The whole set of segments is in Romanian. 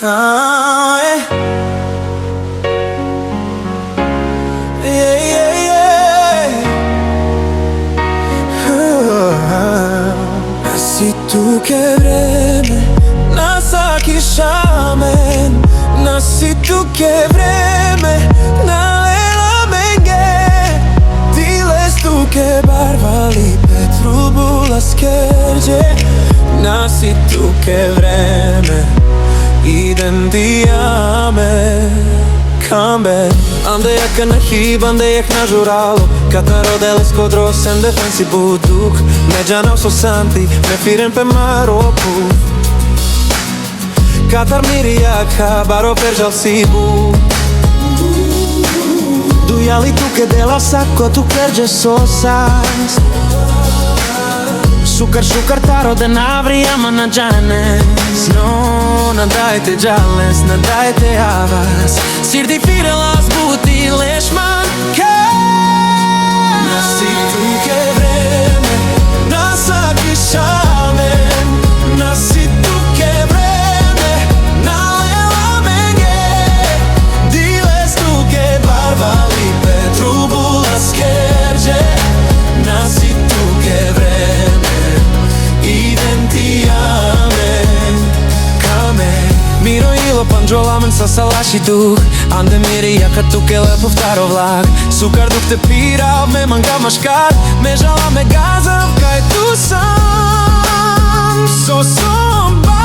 Nasi tu che vreme, nasa kishamen. Nasi tu che vreme, na ela menge. Diles tu che barvali petrubula skerđe. Nasi tu che vreme, idem dijame kambe. Ande jaka na hib, ande jak na žuralo. Katar odeles kod rosen defensi buduk. Međana u sosanti, prefiren pe maropu. Katar miri jaka, baro peržal sibu. Dujali tu che dela sacco, tu perge sosas. Šukar taro de navrijama na džanes. No, nadajte džales, nadajte avas. Sirdi firelas buti lešman ke. Nasi tu ke vreme, nasa kishamen. Nasi tu ke vreme, nalela menge. Diles tu ke barvali petrubula skerđe. Nasi tu ke vreme, idem ti amen, kamen. Miro ilo panđolamen sa salaši duh. Ande miri jaka tu ke lepo vtaro vlak. Sukar dok te pira, me manga maškar. Me žala me gazav, kaj tu sam. So somba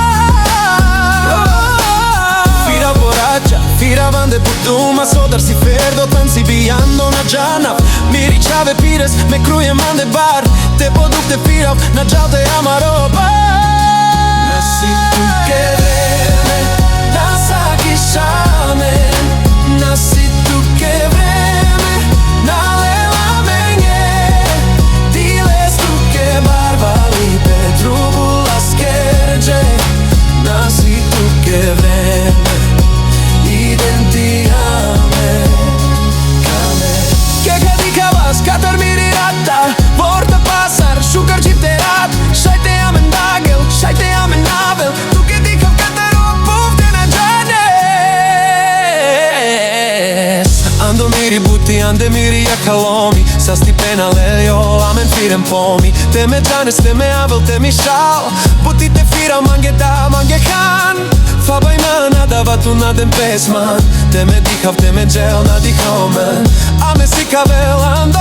Fira borracha, fira bande putuma. Sodar si ferdo, tan si bijando na džanav. Miri čave pires, me kruje mande bar. Te poduk te pirav, na džal te amaroba. Nasi tu ke vreme, nasa kishamen. Nasi tu ke vreme, nalela menge. Diles tu ke barvali petrubula skerđe. Nasi tu ke vreme, idem ti amen, kamen. Keka dikavas, katar miri rata. Vorta pasar, šukar čipte rat. Šajte amen dagel, šajte amen navel. Tu ke dikav katar opuvte na džanes. Ando miri buti, ande miri jaka lomi. Sa stipena leljo, amen firem pomi. Te me džanes, te me avel, te mi šal. Buti te fira, mange da, mange han. Faba ima nadava tu nadem pesman. Te me dikav, te me džel, nadikao men. Ame si kavel, ando